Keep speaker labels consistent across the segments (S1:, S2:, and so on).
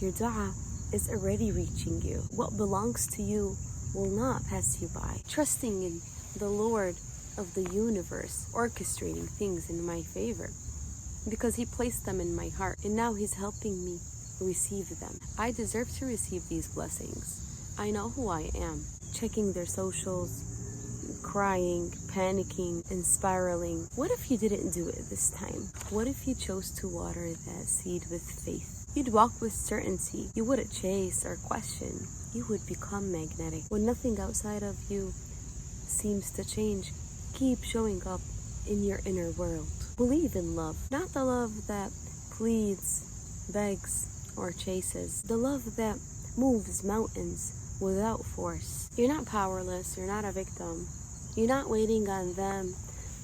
S1: Your dua is already reaching you. What belongs to you will not pass you by. Trusting in the Lord of the universe, orchestrating things in my favor, because He placed them in my heart, and now He's helping me receive them. I deserve to receive these blessings. I know who I am. Checking their socials, crying, panicking, and spiraling. What if you didn't do it this time? What if you chose to water that seed with faith? You'd walk with certainty. You wouldn't chase or question. You would become magnetic. When nothing outside of you seems to change, keep showing up in your inner world. Believe in love. Not the love that pleads, begs, or chases. The love that moves mountains without force. You're not powerless. You're not a victim. You're not waiting on them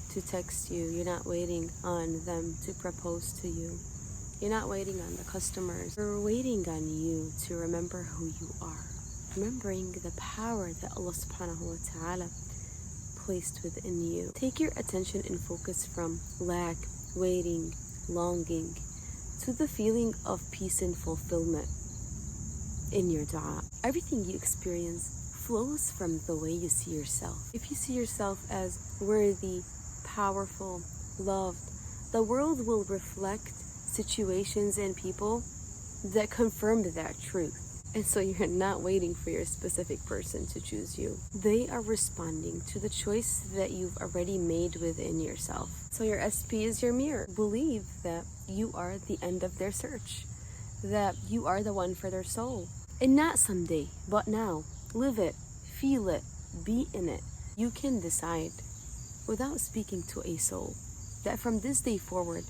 S1: to text you. You're not waiting on them to propose to you. You're not waiting on the customers. You're waiting on you to remember who you are. Remembering the power that Allah subhanahu wa ta'ala placed within you. Take your attention and focus from lack, waiting, longing, to the feeling of peace and fulfillment in your dua. Everything you experience flows from the way you see yourself. If you see yourself as worthy, powerful, loved, the world will reflect situations and people that confirm that truth. And so you're not waiting for your specific person to choose you. They are responding to the choice that you've already made within yourself. So your SP is your mirror. Believe that you are the end of their search, that you are the one for their soul. And not someday, but now. Live it, feel it, be in it. You can decide, without speaking to a soul, that from this day forward,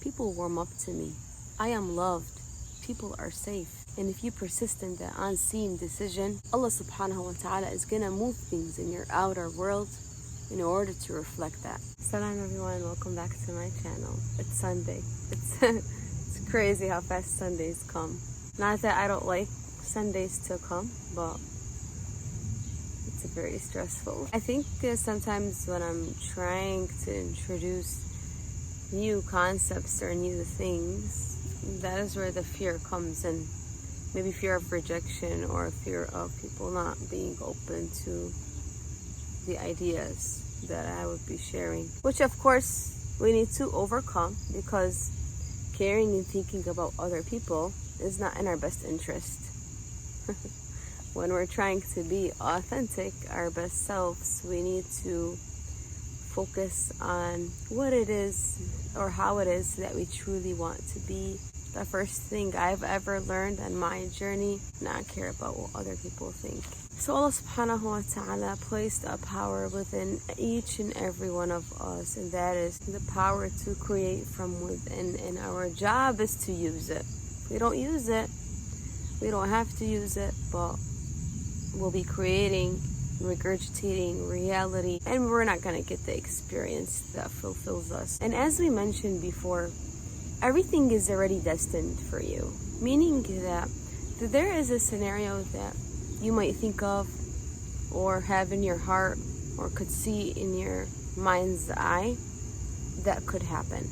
S1: people warm up to me. I am loved. People are safe. And if you persist in that unseen decision, Allah subhanahu wa ta'ala is gonna move things in your outer world in order to reflect that. Salam everyone, welcome back to my channel. It's Sunday. It's crazy how fast Sundays come. Not that I don't like Sundays to come, but it's very stressful. I think sometimes when I'm trying to introduce new concepts or new things, that is where the fear comes in. Maybe fear of rejection or fear of people not being open to the ideas that I would be sharing. Which of course we need to overcome, because caring and thinking about other people is not in our best interest. When we're trying to be authentic, our best selves, we need to focus on what it is or how it is that we truly want to be. The first thing I've ever learned on my journey, not care about what other people think. So Allah subhanahu wa ta'ala placed a power within each and every one of us, and that is the power to create from within, and our job is to use it. If we don't use it, we don't have to use it, but we'll be creating, regurgitating reality, and we're not going to get the experience that fulfills us. And as we mentioned before, everything is already destined for you, meaning that there is a scenario that you might think of or have in your heart or could see in your mind's eye that could happen.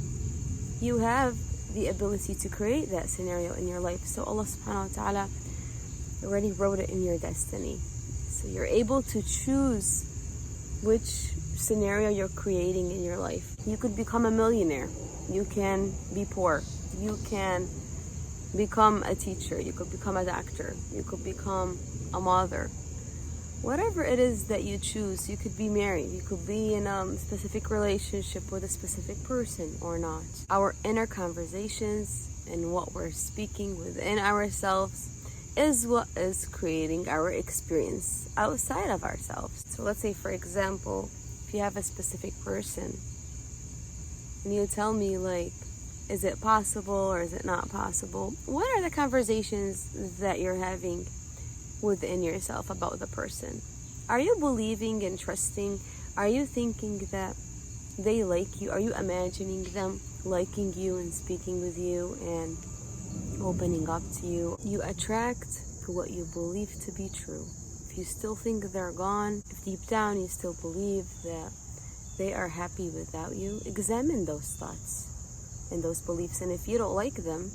S1: You have the ability to create that scenario in your life. So Allah subhanahu wa ta'ala already wrote it in your destiny. So you're able to choose which scenario you're creating in your life. You could become a millionaire. You can be poor. You can become a teacher. You could become a doctor. You could become a mother. Whatever it is that you choose, you could be married. You could be in a specific relationship with a specific person or not. Our inner conversations and what we're speaking within ourselves is what is creating our experience outside of ourselves. So let's say, for example, if you have a specific person and you tell me, like, is it possible or is it not possible? What are the conversations that you're having within yourself about the person? Are you believing and trusting? Are you thinking that they like you? Are you imagining them liking you and speaking with you and opening up to you? You attract to what you believe to be true. If you still think they're gone, if deep down you still believe that they are happy without you, examine those thoughts and those beliefs. And if you don't like them,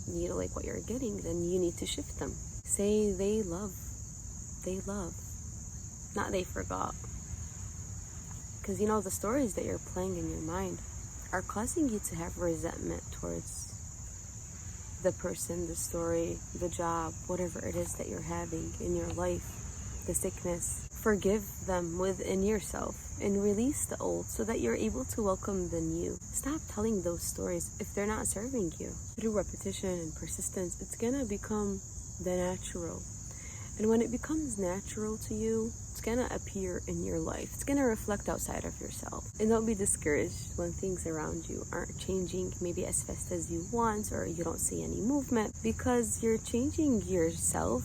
S1: you don't like what you're getting, then you need to shift them. Say they love, not they forgot. Because you know, the stories that you're playing in your mind are causing you to have resentment towards the person, the story, the job, whatever it is that you're having in your life, the sickness. Forgive them within yourself and release the old so that you're able to welcome the new. Stop telling those stories if they're not serving you. Through repetition and persistence, it's gonna become the natural. And when it becomes natural to you, it's gonna appear in your life. It's gonna reflect outside of yourself. And don't be discouraged when things around you aren't changing maybe as fast as you want, or you don't see any movement, because you're changing yourself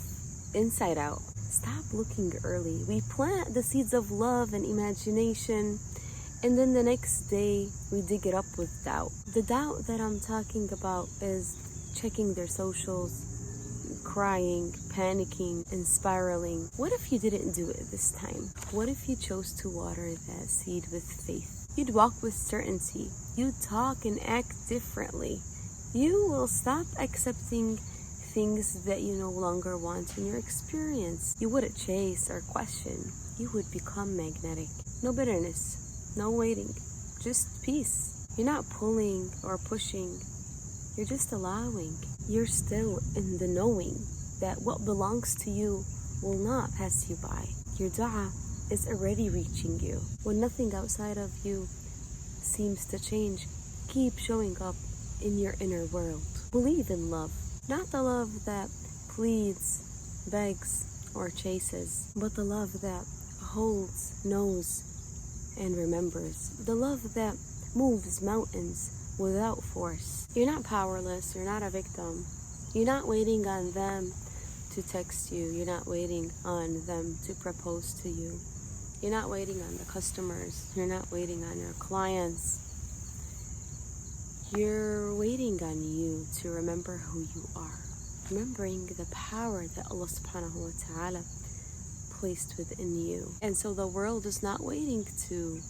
S1: inside out. Stop looking early. We plant the seeds of love and imagination, and then the next day we dig it up with doubt. The doubt that I'm talking about is checking their socials, crying, panicking, and spiraling. What if you didn't do it this time? What if you chose to water that seed with faith? You'd walk with certainty. You'd talk and act differently. You will stop accepting things that you no longer want in your experience. You wouldn't chase or question. You would become magnetic. No bitterness, no waiting, just peace. You're not pulling or pushing. You're just allowing. You're still in the knowing that what belongs to you will not pass you by. Your dua is already reaching you. When nothing outside of you seems to change, keep showing up in your inner world. Believe in love. Not the love that pleads, begs, or chases, but the love that holds, knows, and remembers. The love that moves mountains without force. You're not powerless. You're not a victim. You're not waiting on them to text you. You're not waiting on them to propose to you. You're not waiting on the customers. You're not waiting on your clients. You're waiting on you to remember who you are. Remembering the power that Allah subhanahu wa ta'ala placed within you. And so the world is not waiting to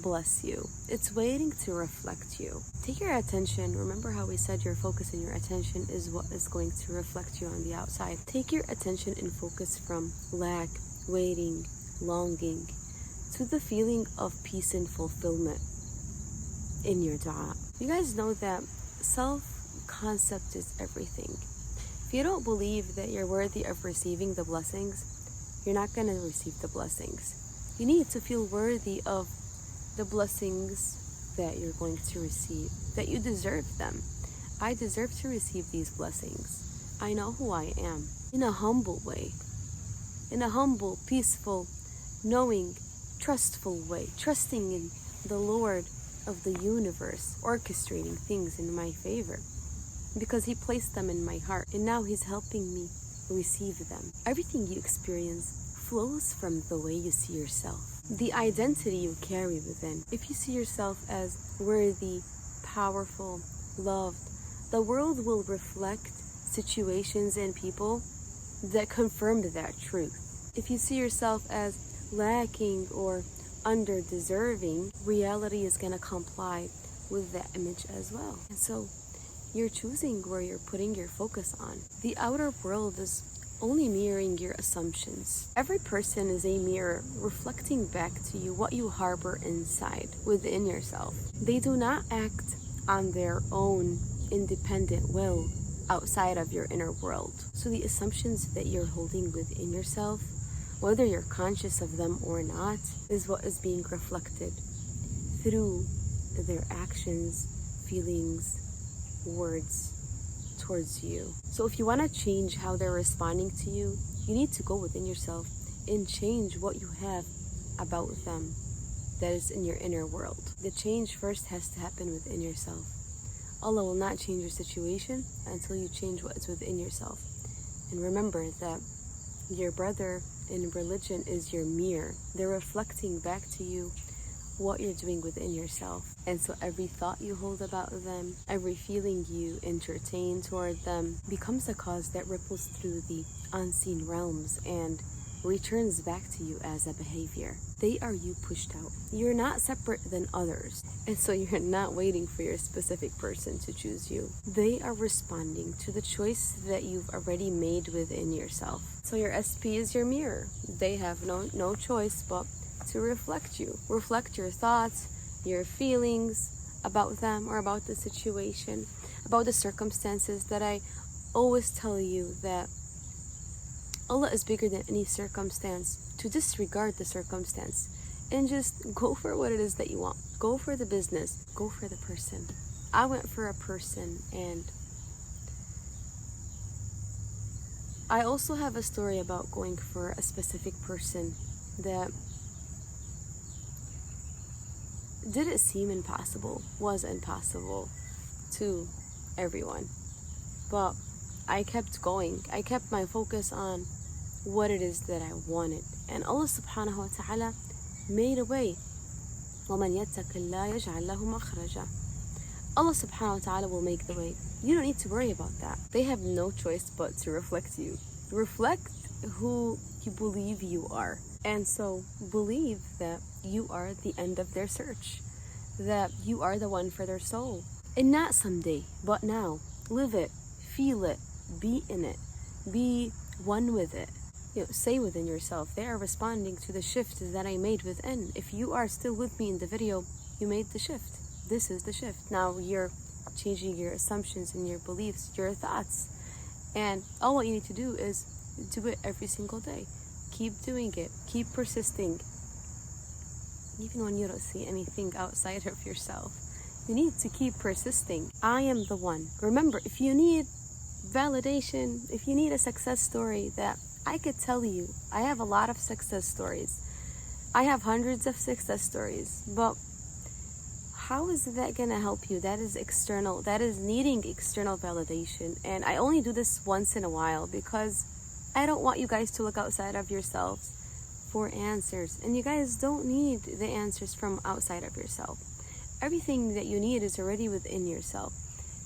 S1: bless you. It's waiting to reflect you. Take your attention. Remember how we said your focus and your attention is what is going to reflect you on the outside. Take your attention and focus from lack, waiting, longing, to the feeling of peace and fulfillment in your dua. You guys know that self-concept is everything. If you don't believe that you're worthy of receiving the blessings, you're not going to receive the blessings. You need to feel worthy of the blessings that you're going to receive, that you deserve them. I deserve to receive these blessings. I know who I am in a humble way, in a humble, peaceful, knowing, trustful way, trusting in the Lord of the universe, orchestrating things in my favor, because He placed them in my heart, and now He's helping me receive them. Everything you experience flows from the way you see yourself, the identity you carry within. If you see yourself as worthy, powerful, loved, the world will reflect situations and people that confirm that truth. If you see yourself as lacking or under-deserving, reality is going to comply with that image as well. And so you're choosing where you're putting your focus on. The outer world is only mirroring your assumptions. Every person is a mirror reflecting back to you what you harbor inside within yourself. They do not act on their own independent will outside of your inner world. So the assumptions that you're holding within yourself, whether you're conscious of them or not, is what is being reflected through their actions, feelings, words towards you. So if you want to change how they're responding to you, you need to go within yourself and change what you have about them that is in your inner world. The change first has to happen within yourself. Allah will not change your situation until you change what is within yourself. And remember that your brother in religion is your mirror. They're reflecting back to you what you're doing within yourself. And so every thought you hold about them, every feeling you entertain toward them becomes a cause that ripples through the unseen realms and returns back to you as a behavior. They are you pushed out. You're not separate than others, and so you're not waiting for your specific person to choose you. They are responding to the choice that you've already made within yourself. So your SP is your mirror. They have no choice but to reflect you. Reflect your thoughts, your feelings about them or about the situation, about the circumstances. That I always tell you that Allah is bigger than any circumstance. To disregard the circumstance and just go for what it is that you want. Go for the business. Go for the person. I went for a person, and I also have a story about going for a specific person that didn't seem impossible, was impossible to everyone. But I kept going. I kept my focus on what it is that I wanted. And Allah subhanahu wa ta'ala made a way. وَمَنْ يَتَّقِ اللَّهَ يَجْعَلْ لَهُ مَخْرَجًا. Allah subhanahu wa ta'ala will make the way. You don't need to worry about that. They have no choice but to reflect you. Reflect who you believe you are. And so believe that you are the end of their search. That you are the one for their soul. And not someday, but now. Live it. Feel it. Be in it. Be one with it. Say within yourself, they are responding to the shift that I made within. If you are still with me in the video, you made the shift. This is the shift. Now you're changing your assumptions and your beliefs, your thoughts. And all what you need to do is do it every single day. Keep doing it. Keep persisting. Even when you don't see anything outside of yourself, you need to keep persisting. I am the one. Remember, if you need validation, if you need a success story, that I could tell you, I have a lot of success stories. I have hundreds of success stories, but how is that gonna help you? That is external. That is needing external validation. And I only do this once in a while because I don't want you guys to look outside of yourselves for answers. And you guys don't need the answers from outside of yourself. Everything that you need is already within yourself.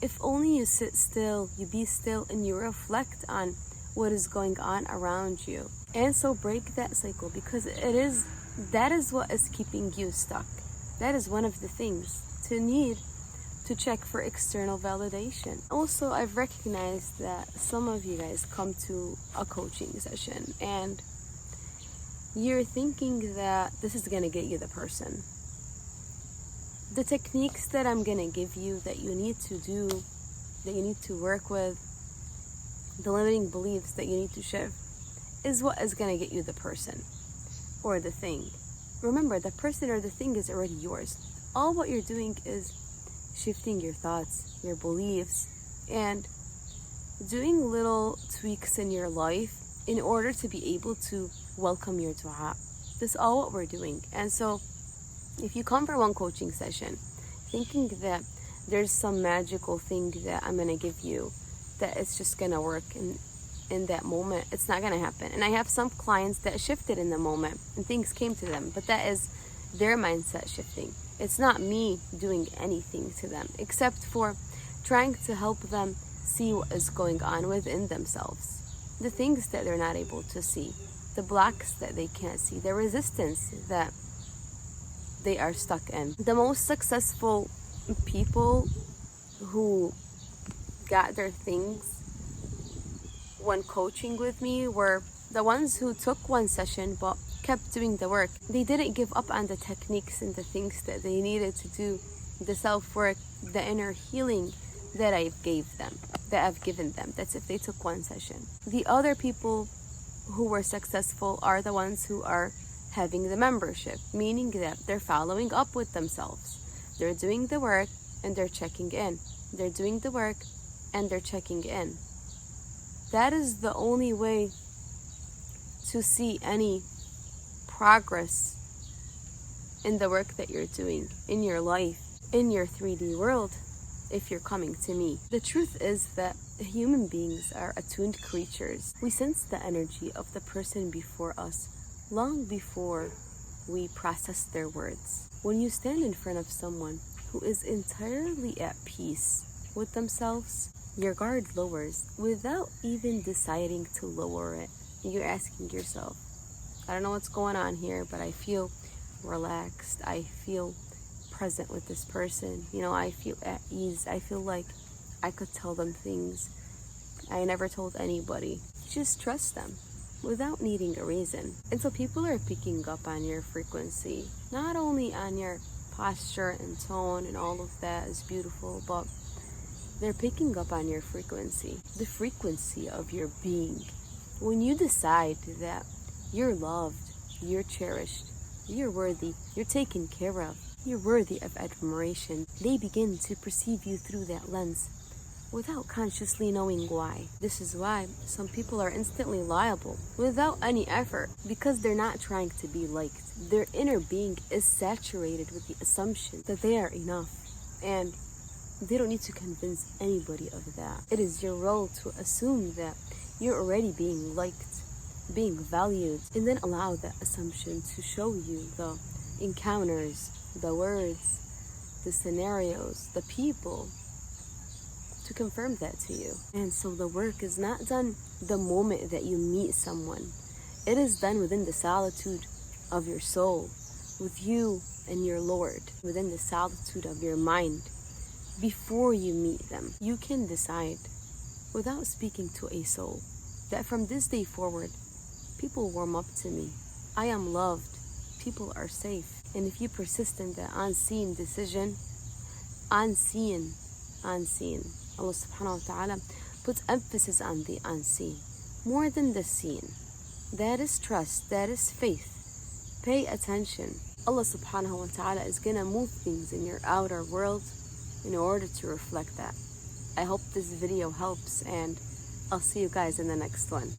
S1: If only you sit still, you be still, and you reflect on what is going on around you. And so break that cycle, because that is what is keeping you stuck. That is one of the things to need to check for external validation. Also, I've recognized that some of you guys come to a coaching session and you're thinking that this is gonna get you the person. The techniques that I'm gonna give you that you need to do, that you need to work with, the limiting beliefs that you need to shift, is what is gonna get you the person or the thing. Remember, the person or the thing is already yours. All what you're doing is shifting your thoughts, your beliefs, and doing little tweaks in your life in order to be able to welcome your dua. That's all what we're doing. And so if you come for one coaching session thinking that there's some magical thing that I'm gonna give you, that it's just gonna work in that moment, it's not gonna happen. And I have some clients that shifted in the moment and things came to them, but that is their mindset shifting. It's not me doing anything to them except for trying to help them see what is going on within themselves, the things that they're not able to see, the blocks that they can't see, the resistance that they are stuck in. The most successful people who got their things when coaching with me were the ones who took one session but kept doing the work. They didn't give up on the techniques and the things that they needed to do, the self-work, the inner healing that I've given them. That's if they took one session. The other people who were successful are the ones who are having the membership, meaning that they're following up with themselves. They're doing the work and they're checking in. They're doing the work and they're checking in. That is the only way to see any progress in the work that you're doing, in your life, in your 3D world, if you're coming to me. The truth is that human beings are attuned creatures. We sense the energy of the person before us long before we process their words. When you stand in front of someone who is entirely at peace with themselves, your guard lowers without even deciding to lower it. You're asking yourself, I don't know what's going on here, but I feel relaxed. I feel present with this person. I feel at ease. I feel like I could tell them things I never told anybody. Just trust them without needing a reason. And so people are picking up on your frequency, not only on your posture and tone, and all of that is beautiful, but they're picking up on your frequency, the frequency of your being. When you decide that you're loved, you're cherished, you're worthy, you're taken care of, you're worthy of admiration, they begin to perceive you through that lens without consciously knowing why. This is why some people are instantly liable without any effort, because they're not trying to be liked. Their inner being is saturated with the assumption that they are enough, and they don't need to convince anybody of that. It is your role to assume that you're already being liked, being valued, and then allow that assumption to show you the encounters, the words, the scenarios, the people to confirm that to you. And so the work is not done the moment that you meet someone. It is done within the solitude of your soul, with you and your Lord, within the solitude of your mind. Before you meet them, you can decide, without speaking to a soul, that from this day forward, people warm up to me. I am loved. People are safe. And if you persist in that unseen decision, unseen, Allah subhanahu wa ta'ala puts emphasis on the unseen more than the seen. That is trust. That is faith. Pay attention. Allah subhanahu wa ta'ala is gonna move things in your outer world in order to reflect that. I hope this video helps, and I'll see you guys in the next one.